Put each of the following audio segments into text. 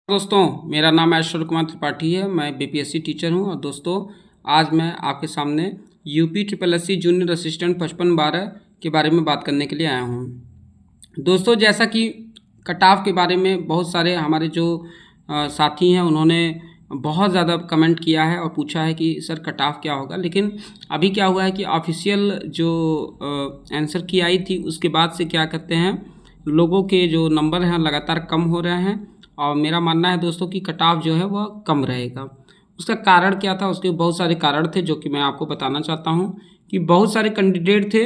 दोस्तों, मेरा नाम ऐश्वर्य कुमार त्रिपाठी है। मैं बीपीएससी टीचर हूं। और दोस्तों, आज मैं आपके सामने UP triple SC junior assistant 5512 के बारे में बात करने के लिए आया हूं। दोस्तों, जैसा कि कट ऑफ के बारे में बहुत सारे हमारे जो साथी हैं उन्होंने बहुत ज़्यादा कमेंट किया है और पूछा है कि सर कट ऑफ क्या होगा। लेकिन अभी क्या हुआ है कि ऑफिशियल जो आंसर की आई थी उसके बाद से क्या कहते हैं, लोगों के जो नंबर हैं लगातार कम हो रहे हैं। और मेरा मानना है दोस्तों कि कट ऑफ जो है वह कम रहेगा। उसका कारण क्या था? उसके बहुत सारे कारण थे जो कि मैं आपको बताना चाहता हूं कि बहुत सारे कैंडिडेट थे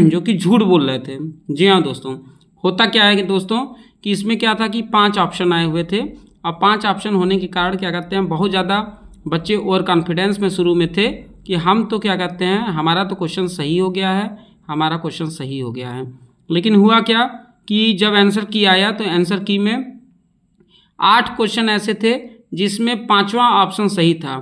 जो कि झूठ बोल रहे थे। जी हाँ दोस्तों, होता क्या है कि दोस्तों कि इसमें क्या था कि 5 ऑप्शन आए हुए थे। और 5 ऑप्शन होने के कारण क्या कहते हैं, बहुत ज़्यादा बच्चे ओवर कॉन्फिडेंस में शुरू में थे कि हम तो क्या कहते हैं, हमारा तो क्वेश्चन सही हो गया है, हमारा क्वेश्चन सही हो गया है। लेकिन हुआ क्या कि जब आंसर की आया तो आंसर की में 8 क्वेश्चन ऐसे थे जिसमें 5वां ऑप्शन सही था।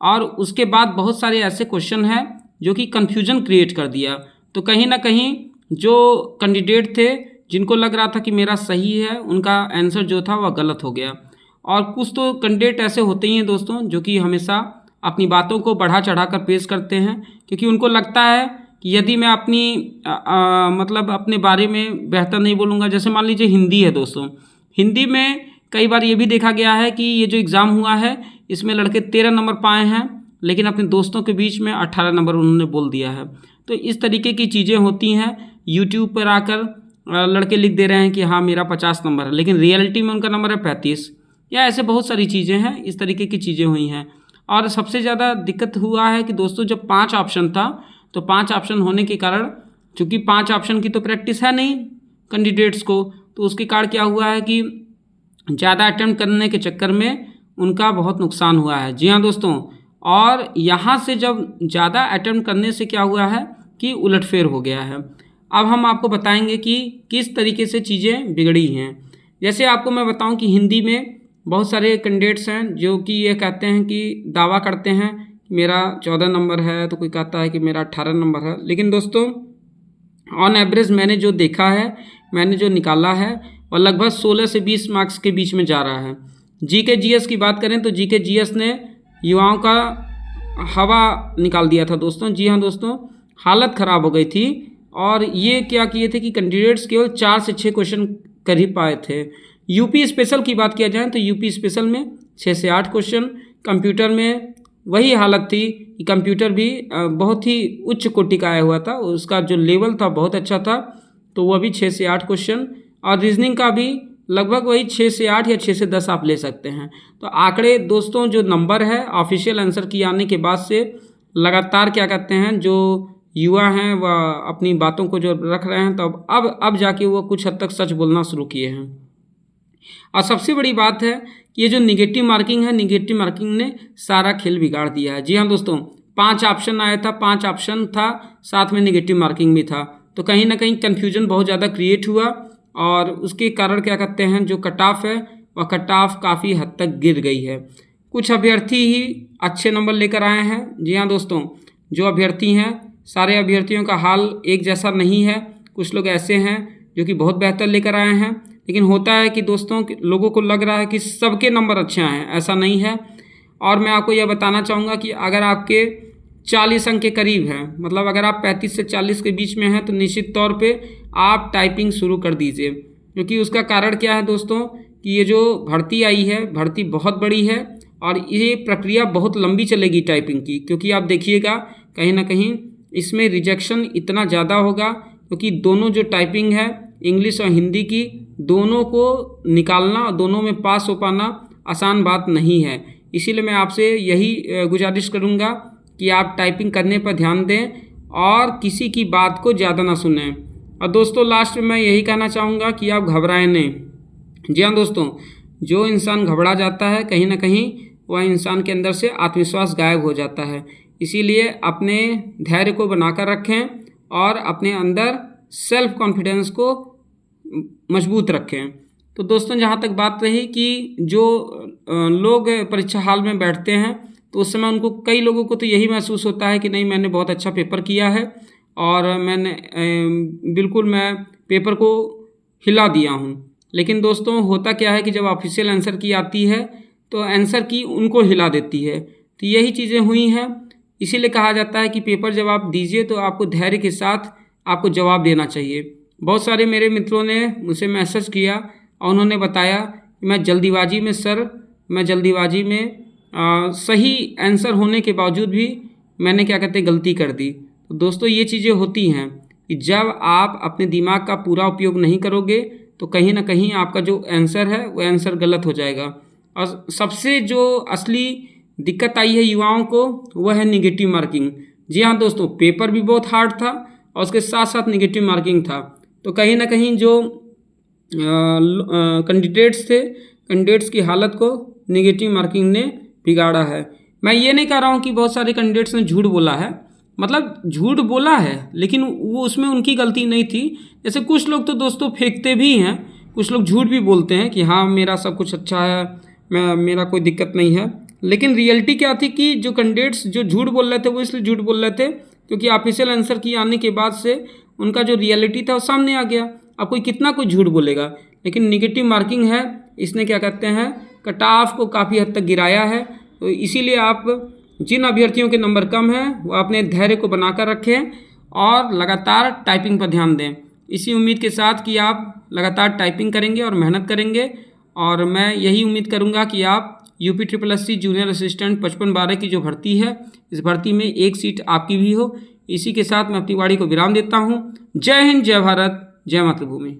और उसके बाद बहुत सारे ऐसे क्वेश्चन हैं जो कि कन्फ्यूजन क्रिएट कर दिया। तो कहीं ना कहीं जो कैंडिडेट थे जिनको लग रहा था कि मेरा सही है, उनका आंसर जो था वह गलत हो गया। और कुछ तो कैंडिडेट ऐसे होते ही हैं दोस्तों जो कि हमेशा अपनी बातों को बढ़ा चढ़ा कर पेश करते हैं, क्योंकि उनको लगता है कि यदि मैं अपनी मतलब अपने बारे में बेहतर नहीं बोलूँगा। जैसे मान लीजिए हिंदी है दोस्तों, हिंदी में कई बार ये भी देखा गया है कि ये जो एग्ज़ाम हुआ है इसमें लड़के 13 नंबर पाए हैं, लेकिन अपने दोस्तों के बीच में 18 नंबर उन्होंने बोल दिया है। तो इस तरीके की चीज़ें होती हैं। यूट्यूब पर आकर लड़के लिख दे रहे हैं कि हाँ मेरा 50 नंबर है, लेकिन रियलिटी में उनका नंबर है 35। या ऐसे बहुत सारी चीज़ें हैं, इस तरीके की चीज़ें हुई हैं। और सबसे ज़्यादा दिक्कत हुआ है कि दोस्तों जब 5 ऑप्शन था तो 5 ऑप्शन होने के कारण, चूँकि 5 ऑप्शन की तो प्रैक्टिस है नहीं कैंडिडेट्स को, तो उसके कारण क्या हुआ है कि ज़्यादा अटेम्प्ट करने के चक्कर में उनका बहुत नुकसान हुआ है। जी हाँ दोस्तों, और यहाँ से जब ज़्यादा अटेम्प्ट करने से क्या हुआ है कि उलटफेर हो गया है। अब हम आपको बताएंगे कि किस तरीके से चीज़ें बिगड़ी हैं। जैसे आपको मैं बताऊं कि हिंदी में बहुत सारे कैंडिडेट्स हैं जो कि ये कहते हैं कि दावा करते हैं कि मेरा 14 नंबर है, तो कोई कहता है कि मेरा 18 नंबर है। लेकिन दोस्तों ऑन एवरेज मैंने जो देखा है, मैंने जो निकाला है, और लगभग 16 से 20 मार्क्स के बीच में जा रहा है। जीके जीएस की बात करें तो जीके जीएस ने युवाओं का हवा निकाल दिया था दोस्तों। जी हाँ दोस्तों, हालत ख़राब हो गई थी। और ये क्या किए थे कि कैंडिडेट्स केवल 4 से 6 क्वेश्चन कर ही पाए थे। यूपी स्पेशल की बात किया जाए तो यूपी स्पेशल में 6 से 8 क्वेश्चन। कंप्यूटर में वही हालत थी कि कंप्यूटर भी बहुत ही उच्च कोटि का आया हुआ था, उसका जो लेवल था बहुत अच्छा था, तो वह भी 6 से 8 क्वेश्चन। और रीजनिंग का भी लगभग वही 6 से 8 या 6 से 10 आप ले सकते हैं। तो आंकड़े दोस्तों जो नंबर है ऑफिशियल आंसर की आने के बाद से लगातार क्या कहते हैं, जो युवा हैं वह अपनी बातों को जो रख रहे हैं, तो अब जाके वो कुछ हद तक सच बोलना शुरू किए हैं। और सबसे बड़ी बात है कि ये जो निगेटिव मार्किंग है, निगेटिव मार्किंग ने सारा खेल बिगाड़ दिया है। जी हाँ दोस्तों, 5 ऑप्शन आया था, 5 ऑप्शन था, साथ में निगेटिव मार्किंग भी था। तो कहीं ना कहीं कन्फ्यूजन बहुत ज़्यादा क्रिएट हुआ और उसके कारण क्या कहते हैं, जो कट ऑफ है वह कट ऑफ काफ़ी हद तक गिर गई है। कुछ अभ्यर्थी ही अच्छे नंबर लेकर आए हैं। जी हाँ दोस्तों, जो अभ्यर्थी हैं सारे अभ्यर्थियों का हाल एक जैसा नहीं है। कुछ लोग ऐसे हैं जो कि बहुत बेहतर लेकर आए हैं, लेकिन होता है कि दोस्तों लोगों को लग रहा है कि सबके नंबर अच्छे आए हैं, ऐसा नहीं है। और मैं आपको यह बताना चाहूँगा कि अगर आपके 40 अंक के करीब हैं, मतलब अगर आप 35 से 40 के बीच में हैं, तो निश्चित तौर पे आप टाइपिंग शुरू कर दीजिए। क्योंकि उसका कारण क्या है दोस्तों कि ये जो भर्ती आई है, भर्ती बहुत बड़ी है और ये प्रक्रिया बहुत लंबी चलेगी टाइपिंग की। क्योंकि आप देखिएगा कहीं ना कहीं इसमें रिजेक्शन इतना ज़्यादा होगा, क्योंकि दोनों जो टाइपिंग है इंग्लिश और हिंदी की, दोनों को निकालना और दोनों में पास हो पाना आसान बात नहीं है। इसीलिए मैं आपसे यही गुजारिश करूँगा कि आप टाइपिंग करने पर ध्यान दें और किसी की बात को ज़्यादा ना सुनें। और दोस्तों लास्ट में मैं यही कहना चाहूँगा कि आप घबराएं नहीं। जी हाँ दोस्तों, जो इंसान घबरा जाता है कहीं ना कहीं वह इंसान के अंदर से आत्मविश्वास गायब हो जाता है। इसीलिए अपने धैर्य को बनाकर रखें और अपने अंदर सेल्फ कॉन्फिडेंस को मजबूत रखें। तो दोस्तों जहाँ तक बात रही कि जो लोग परीक्षा हॉल में बैठते हैं तो उस समय उनको, कई लोगों को तो यही महसूस होता है कि नहीं मैंने बहुत अच्छा पेपर किया है और मैंने बिल्कुल मैं पेपर को हिला दिया हूँ। लेकिन दोस्तों होता क्या है कि जब ऑफिशियल आंसर की आती है तो आंसर की उनको हिला देती है। तो यही चीज़ें हुई हैं, इसीलिए कहा जाता है कि पेपर जब आप दीजिए तो आपको धैर्य के साथ आपको जवाब देना चाहिए। बहुत सारे मेरे मित्रों ने मुझसे मैसेज किया और उन्होंने बताया कि मैं जल्दीबाजी में सही आंसर होने के बावजूद भी मैंने क्या कहते हैं गलती कर दी। तो दोस्तों ये चीज़ें होती हैं कि जब आप अपने दिमाग का पूरा उपयोग नहीं करोगे तो कहीं ना कहीं आपका जो आंसर है वो आंसर गलत हो जाएगा। और सबसे जो असली दिक्कत आई है युवाओं को वह है निगेटिव मार्किंग। जी हाँ दोस्तों, पेपर भी बहुत हार्ड था और उसके साथ साथ निगेटिव मार्किंग था। तो कहीं ना कहीं जो कैंडिडेट्स की हालत को निगेटिव मार्किंग ने बिगाड़ा है। मैं ये नहीं कह रहा हूँ कि बहुत सारे कैंडिडेट्स ने झूठ बोला है, मतलब झूठ बोला है लेकिन वो उसमें उनकी गलती नहीं थी। जैसे कुछ लोग तो दोस्तों फेंकते भी हैं, कुछ लोग झूठ भी बोलते हैं कि हाँ मेरा सब कुछ अच्छा है, मेरा कोई दिक्कत नहीं है। लेकिन रियलिटी क्या थी कि जो कैंडिडेट्स जो झूठ बोल रहे थे वो इसलिए झूठ बोल रहे थे क्योंकि ऑफिशियल आंसर की आने के बाद से उनका जो रियलिटी था वो सामने आ गया। अब कोई कितना कोई झूठ बोलेगा, लेकिन निगेटिव मार्किंग है इसने क्या कहते हैं कट ऑफ को काफ़ी हद तक गिराया है। तो इसीलिए आप जिन अभ्यर्थियों के नंबर कम हैं वो अपने धैर्य को बनाकर रखें और लगातार टाइपिंग पर ध्यान दें। इसी उम्मीद के साथ कि आप लगातार टाइपिंग करेंगे और मेहनत करेंगे, और मैं यही उम्मीद करूंगा कि आप यूपी SSS जूनियर असिस्टेंट 5512 की जो भर्ती है इस भर्ती में एक सीट आपकी भी हो। इसी के साथ मैं अपनी वाणी को विराम देता हूँ। जय हिंद, जय भारत, जय मातृभूमि।